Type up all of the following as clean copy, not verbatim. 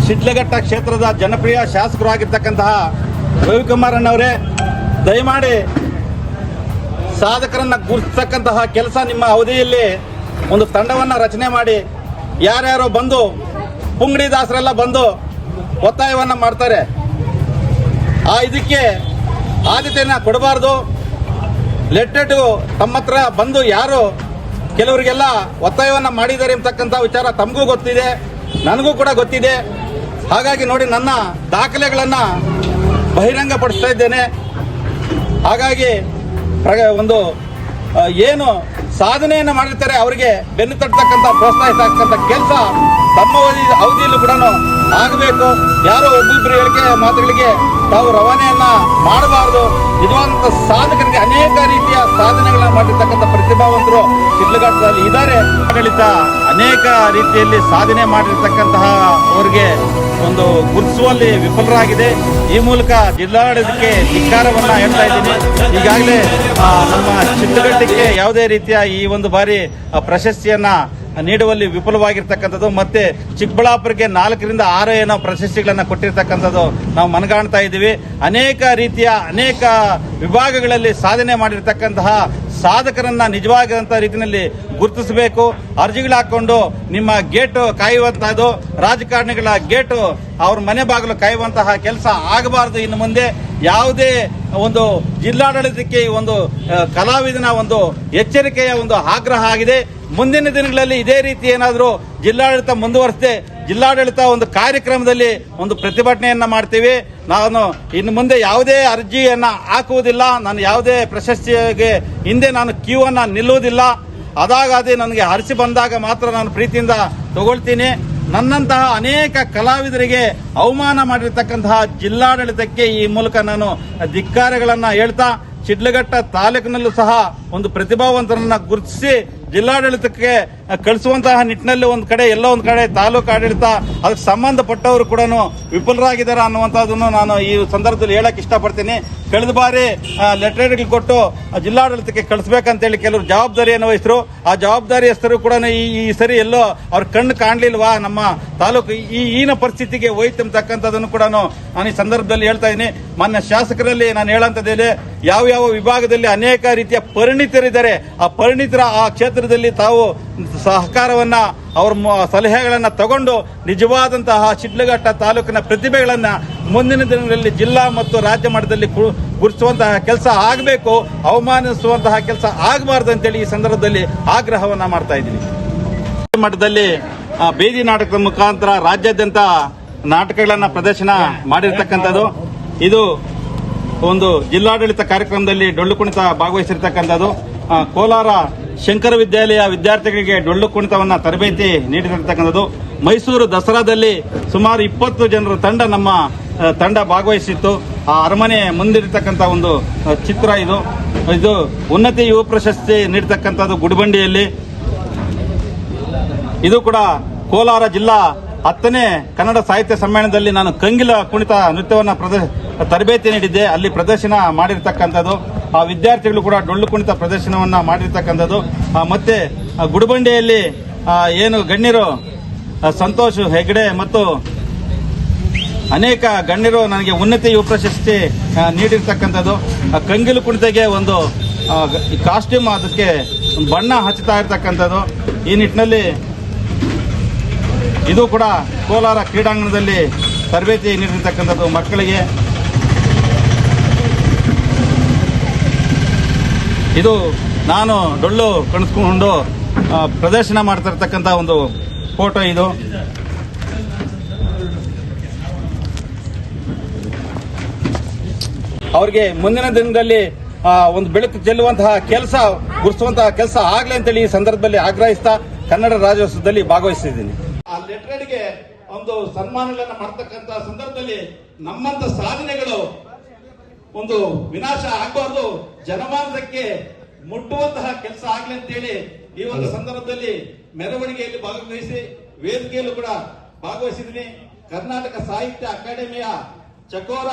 ಶಿಡ್ಲಘಟ್ಟ ಕ್ಷೇತ್ರದ ಜನಪ್ರಿಯ ಶಾಸಕರು ಆಗಿರ್ತಕ್ಕಂತಹ ರವಿಕುಮಾರ್ ಅಣ್ಣವರೇ, ದಯಮಾಡಿ ಸಾಧಕರನ್ನ ಗುರುತಿಸ್ತಕ್ಕಂತಹ ಕೆಲಸ ನಿಮ್ಮ ಅವಧಿಯಲ್ಲಿ ಒಂದು ತಂಡವನ್ನು ರಚನೆ ಮಾಡಿ, ಯಾರ್ಯಾರೋ ಬಂದು ಪುಂಗಡಿ ದಾಸರೆಲ್ಲ ಬಂದು ಒತ್ತಾಯವನ್ನು ಮಾಡ್ತಾರೆ, ಇದಕ್ಕೆ ಆದ್ಯತೆಯನ್ನು ಕೊಡಬಾರ್ದು. ಲೆಟೆಡ್ ತಮ್ಮ ಹತ್ರ ಬಂದು ಯಾರು ಕೆಲವರಿಗೆಲ್ಲ ಒತ್ತಾಯವನ್ನು ಮಾಡಿದ್ದಾರೆ ಅಂತಕ್ಕಂಥ ವಿಚಾರ ತಮಗೂ ಗೊತ್ತಿದೆ, ನನಗೂ ಕೂಡ ಗೊತ್ತಿದೆ. ಹಾಗಾಗಿ ನೋಡಿ, ನನ್ನ ದಾಖಲೆಗಳನ್ನು ಬಹಿರಂಗಪಡಿಸ್ತಾ ಇದ್ದೇನೆ. ಹಾಗಾಗಿ ಒಂದು ಏನು ಸಾಧನೆಯನ್ನು ಮಾಡಿರ್ತಾರೆ ಅವರಿಗೆ ಬೆನ್ನು ತಟ್ಟತಕ್ಕಂಥ ಪ್ರೋತ್ಸಾಹಿಸತಕ್ಕಂಥ ಕೆಲಸ ತಮ್ಮ ಅವಧಿಯಲ್ಲೂ ಕೂಡ ಆಗಬೇಕು. ಯಾರೋ ಒಬ್ಬೊಬ್ಬರು ಹೇಳಿಕೆ ಮಾತುಗಳಿಗೆ ತಾವು ರವಾನೆಯನ್ನ ಮಾಡಬಾರದು. ನಿಜವಾದಂಥ ಸಾಧಕರಿಗೆ ಅನೇಕ ರೀತಿಯ ಸಾಧನೆಗಳನ್ನ ಮಾಡಿರ್ತಕ್ಕಂಥ ಪ್ರತಿಭಾವಂತರು ಶಿಡ್ಲಘಟ್ಟದಲ್ಲಿ ಇದ್ದಾರೆ. ಆಡಳಿತ ಅನೇಕ ರೀತಿಯಲ್ಲಿ ಸಾಧನೆ ಮಾಡಿರ್ತಕ್ಕಂತಹ ಅವರಿಗೆ ಒಂದು ಗುರುತಿಸುವಲ್ಲಿ ವಿಫಲರಾಗಿದೆ. ಈ ಮೂಲಕ ಜಿಲ್ಲಾಡಳಿತಕ್ಕೆ ಧಿಕ್ಕಾರವನ್ನ ಹೇಳ್ತಾ ಇದ್ದೀನಿ. ಈಗಾಗಲೇ ನಮ್ಮ ಶಿಡ್ಲಘಟ್ಟಕ್ಕೆ ಯಾವುದೇ ರೀತಿಯ ಈ ಒಂದು ಬಾರಿ ಪ್ರಶಸ್ತಿಯನ್ನ ನೀಡುವಲ್ಲಿ ವಿಫಲವಾಗಿರ್ತಕ್ಕಂಥದ್ದು, ಮತ್ತೆ ಚಿಕ್ಕಬಳ್ಳಾಪುರಕ್ಕೆ 4 ರಿಂದ 6 ಏನೋ ಪ್ರಶಸ್ತಿಗಳನ್ನು ಕೊಟ್ಟಿರ್ತಕ್ಕಂಥದ್ದು ನಾವು ಮನಗಾಣ್ತಾ ಇದ್ದೀವಿ. ಅನೇಕ ರೀತಿಯ ಅನೇಕ ವಿಭಾಗಗಳಲ್ಲಿ ಸಾಧನೆ ಮಾಡಿರ್ತಕ್ಕಂತಹ ಸಾಧಕರನ್ನ ನಿಜವಾದಂಥ ರೀತಿಯಲ್ಲಿ ಗುರುತಿಸಬೇಕು. ಅರ್ಜಿಗಳು ಹಾಕೊಂಡು ನಿಮ್ಮ ಗೇಟು ಕಾಯುವಂತಹದ್ದು, ರಾಜಕಾರಣಿಗಳ ಗೇಟು ಅವ್ರ ಮನೆ ಬಾಗಿಲು ಕಾಯುವಂತಹ ಕೆಲಸ ಆಗಬಾರದು. ಇನ್ನು ಮುಂದೆ ಯಾವುದೇ ಒಂದು ಜಿಲ್ಲಾಡಳಿತಕ್ಕೆ ಒಂದು ಕಲಾವಿದನ ಒಂದು ಎಚ್ಚರಿಕೆಯ ಒಂದು ಆಗ್ರಹ ಆಗಿದೆ. ಮುಂದಿನ ದಿನಗಳಲ್ಲಿ ಇದೇ ರೀತಿ ಏನಾದರೂ ಜಿಲ್ಲಾಡಳಿತ ಮುಂದುವರಿಸದೆ ಜಿಲ್ಲಾಡಳಿತ ಒಂದು ಕಾರ್ಯಕ್ರಮದಲ್ಲಿ ಒಂದು ಪ್ರತಿಭಟನೆಯನ್ನ ಮಾಡ್ತೀವಿ. ನಾನು ಇನ್ನು ಮುಂದೆ ಯಾವುದೇ ಅರ್ಜಿಯನ್ನ ಹಾಕುವುದಿಲ್ಲ. ನಾನು ಯಾವುದೇ ಪ್ರಶಸ್ತಿಗೆ ಹಿಂದೆ ನಾನು ಕ್ಯೂ ಅನ್ನ ನಿಲ್ಲುವುದಿಲ್ಲ. ಅದಾಗದೆ ನನಗೆ ಅರಸಿ ಬಂದಾಗ ಮಾತ್ರ ನಾನು ಪ್ರೀತಿಯಿಂದ ತಗೊಳ್ತೀನಿ. ನನ್ನಂತಹ ಅನೇಕ ಕಲಾವಿದರಿಗೆ ಅವಮಾನ ಮಾಡಿರ್ತಕ್ಕಂತಹ ಜಿಲ್ಲಾಡಳಿತಕ್ಕೆ ಈ ಮೂಲಕ ನಾನು ಧಿಕ್ಕಾರಗಳನ್ನ ಹೇಳ್ತಾ, ಶಿಡ್ಲಘಟ್ಟ ತಾಲೂಕಿನಲ್ಲೂ ಸಹ ಒಂದು ಪ್ರತಿಭಾವಂತರನ್ನ ಗುರುತಿಸಿ ಜಿಲ್ಲಾಡಳಿತಕ್ಕೆ ಕಳಿಸುವಂತಹ ನಿಟ್ಟಿನಲ್ಲಿ ಒಂದು ಕಡೆ ಎಲ್ಲೋ ಒಂದು ಕಡೆ ತಾಲೂಕು ಆಡಳಿತ ಅದಕ್ಕೆ ಸಂಬಂಧಪಟ್ಟವರು ಕೂಡ ವಿಫಲರಾಗಿದ್ದಾರೆ ಅನ್ನುವಂಥದ್ದನ್ನು ನಾನು ಈ ಸಂದರ್ಭದಲ್ಲಿ ಹೇಳಕ್ ಇಷ್ಟಪಡ್ತೀನಿ. ಕಳೆದ ಬಾರಿ ಲೆಟರ್ಗಳು ಕೊಟ್ಟು ಜಿಲ್ಲಾಡಳಿತಕ್ಕೆ ಕಳಿಸ್ಬೇಕಂತೇಳಿ ಕೆಲವರು ಜವಾಬ್ದಾರಿಯನ್ನು ವಹಿಸಿದ್ರು. ಆ ಜವಾಬ್ದಾರಿಯಸ್ಥರು ಕೂಡ ಈ ಸರಿ ಎಲ್ಲೋ ಅವ್ರ ಕಣ್ಣು ಕಾಣಲಿಲ್ವಾ, ನಮ್ಮ ತಾಲೂಕು ಈ ಈನ ಪರಿಸ್ಥಿತಿಗೆ ಹೋಯ್ತಂತಕ್ಕಂಥದ್ದನ್ನು ಕೂಡ ನಾನು ಈ ಸಂದರ್ಭದಲ್ಲಿ ಹೇಳ್ತಾ ಇದ್ದೀನಿ. ಮಾನ್ಯ ಶಾಸಕರಲ್ಲಿ ನಾನು ಹೇಳಂತದ್ದೇನೆ, ಯಾವ ವಿಭಾಗದಲ್ಲಿ ಅನೇಕ ರೀತಿಯ ಪರಿಣಿತರಿದ್ದಾರೆ, ಆ ಪರಿಣಿತರ ಆ ಕ್ಷೇತ್ರದಲ್ಲಿ ತಾವು ಸಹಕಾರವನ್ನ ಅವ್ರ ಸಲಹೆಗಳನ್ನ ತಗೊಂಡು ನಿಜವಾದಂತಹ ಶಿಡ್ಲಘಟ್ಟ ತಾಲೂಕಿನ ಪ್ರತಿಭೆಗಳನ್ನ ಮುಂದಿನ ದಿನಗಳಲ್ಲಿ ಜಿಲ್ಲಾ ಮತ್ತು ರಾಜ್ಯ ಮಟ್ಟದಲ್ಲಿ ಗುರುತಿಸುವಂತಹ ಕೆಲಸ ಆಗಬೇಕು, ಅವಮಾನಿಸುವಂತಹ ಕೆಲಸ ಆಗಬಾರದು ಅಂತೇಳಿ ಈ ಸಂದರ್ಭದಲ್ಲಿ ಆಗ್ರಹವನ್ನ ಮಾಡ್ತಾ ಇದ್ದೀನಿ. ಮಟ್ಟದಲ್ಲಿ ಬೀದಿ ನಾಟಕದ ಮುಖಾಂತರ ರಾಜ್ಯಾದ್ಯಂತ ನಾಟಕಗಳನ್ನ ಪ್ರದರ್ಶನ ಮಾಡಿರ್ತಕ್ಕಂಥದ್ದು. ಇದು ಒಂದು ಜಿಲ್ಲಾಡಳಿತ ಕಾರ್ಯಕ್ರಮದಲ್ಲಿ ಡೊಳ್ಳು ಕುಣಿತ ಭಾಗವಹಿಸಿರ್ತಕ್ಕಂಥದ್ದು. ಕೋಲಾರ ಶಂಕರ ವಿದ್ಯಾಲಯ ವಿದ್ಯಾರ್ಥಿಗಳಿಗೆ ಡೊಳ್ಳು ಕುಣಿತವನ್ನ ತರಬೇತಿ ನೀಡಿರತಕ್ಕಂಥದ್ದು. ಮೈಸೂರು ದಸರಾದಲ್ಲಿ ಸುಮಾರು 20 ಜನರ ತಂಡ ನಮ್ಮ ತಂಡ ಭಾಗವಹಿಸಿತ್ತು. ಆ ಅರಮನೆ ಮುಂದಿರತಕ್ಕಂಥ ಒಂದು ಚಿತ್ರ ಇದು ಉನ್ನತಿ ಯುವ ಪ್ರಶಸ್ತಿ ನೀಡತಕ್ಕಂಥದ್ದು ಗುಡಿಬಂಡಿಯಲ್ಲಿ. ಇದು ಕೂಡ ಕೋಲಾರ ಜಿಲ್ಲಾ 10ನೇ ಕನ್ನಡ ಸಾಹಿತ್ಯ ಸಮ್ಮೇಳನದಲ್ಲಿ ನಾನು ಕಂಗಿಲ ಕುಣಿತ ನೃತ್ಯವನ್ನು ತರಬೇತಿ ನೀಡಿದ್ದೆ. ಅಲ್ಲಿ ಪ್ರದರ್ಶನ ಮಾಡಿರ್ತಕ್ಕಂಥದ್ದು. ಆ ವಿದ್ಯಾರ್ಥಿಗಳು ಕೂಡ ಡೊಳ್ಳು ಕುಣಿತ ಪ್ರದರ್ಶನವನ್ನ ಮಾಡಿರ್ತಕ್ಕಂಥದ್ದು. ಮತ್ತೆ ಗುಡಿಬಂಡೆಯಲ್ಲಿ ಏನು ಗಣ್ಯರು ಸಂತೋಷ್ ಹೆಗ್ಡೆ ಮತ್ತು ಅನೇಕ ಗಣ್ಯರು ನನಗೆ ಉನ್ನತ ಯುವ ಪ್ರಶಸ್ತಿ ನೀಡಿರ್ತಕ್ಕಂಥದ್ದು. ಕಂಗಿಲು ಕುಣಿತಗೆ ಒಂದು ಕಾಸ್ಟ್ಯೂಮ್ ಅದಕ್ಕೆ ಬಣ್ಣ ಹಚ್ಚುತ್ತಾ ಇರ್ತಕ್ಕಂಥದ್ದು. ಈ ನಿಟ್ಟಿನಲ್ಲಿ ಇದು ಕೂಡ ಕೋಲಾರ ಕ್ರೀಡಾಂಗಣದಲ್ಲಿ ತರಬೇತಿ ನೀಡಿರ್ತಕ್ಕಂಥದ್ದು ಮಕ್ಕಳಿಗೆ. ಇದು ನಾನು ಡೊಳ್ಳು ಕಣಿಸ್ಕೊಂಡು ಪ್ರದರ್ಶನ ಮಾಡ್ತಿರ್ತಕ್ಕಂಥ ಒಂದು ಫೋಟೋ. ಇದು ಅವ್ರಿಗೆ ಮುಂದಿನ ದಿನದಲ್ಲಿ ಒಂದು ಬೆಳಕು ಚೆಲ್ಲುವಂತಹ ಕೆಲಸ, ಗುರುತಿಸುವಂತಹ ಕೆಲಸ ಆಗ್ಲಿ ಅಂತೇಳಿ ಈ ಸಂದರ್ಭದಲ್ಲಿ ಆಗ್ರಹಿಸ್ತಾ ಕನ್ನಡ ರಾಜ್ಯೋತ್ಸವದಲ್ಲಿ ಭಾಗವಹಿಸಿದ್ದೀನಿ. ಆ ಲೆಟರ್ಗೆ ಒಂದು ಸನ್ಮಾನಗಳನ್ನ ಮಾಡತಕ್ಕಂತ ಸಂದರ್ಭದಲ್ಲಿ ನಮ್ಮಂತ ಸಾಧನೆಗಳು ಒಂದು ವಿನಾಶ ಆಗಬಾರ್ದು, ಜನಮಾನಸಕ್ಕೆ ಮುಟ್ಟುವಂತಹ ಕೆಲಸ ಆಗ್ಲಿ ಅಂತೇಳಿ ಈ ಒಂದು ಸಂದರ್ಭದಲ್ಲಿ ಮೆರವಣಿಗೆಯಲ್ಲಿ ಭಾಗವಹಿಸಿ ವೇದಿಕೆಯಲ್ಲೂ ಕೂಡ ಭಾಗವಹಿಸಿದ್ದೀನಿ. ಕರ್ನಾಟಕ ಸಾಹಿತ್ಯ ಅಕಾಡೆಮಿಯ ಚಕೋರ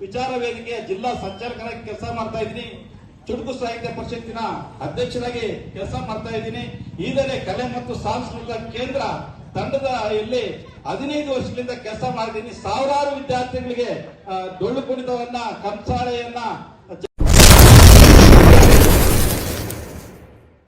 ವಿಚಾರ ವೇದಿಕೆ ಜಿಲ್ಲಾ ಸಂಚಾಲಕರಾಗಿ ಕೆಲಸ ಮಾಡ್ತಾ ಇದ್ದೀನಿ. ಚುಟುಕು ಸಾಹಿತ್ಯ ಪರಿಷತ್ತಿನ ಅಧ್ಯಕ್ಷರಾಗಿ ಕೆಲಸ ಮಾಡ್ತಾ ಇದ್ದೀನಿ. ಈದರೆ ಕಲೆ ಮತ್ತು ಸಾಂಸ್ಕೃತಿಕ ಕೇಂದ್ರ ತಂಡದ ಇಲ್ಲಿ 15 ವರ್ಷಗಳಿಂದ ಕೆಲಸ ಮಾಡಿದ್ದೀನಿ. ಸಾವಿರಾರು ವಿದ್ಯಾರ್ಥಿಗಳಿಗೆ ಡೊಳ್ಳು ಕುಣಿತವನ್ನ ಕಂಸಾಳೆಯನ್ನ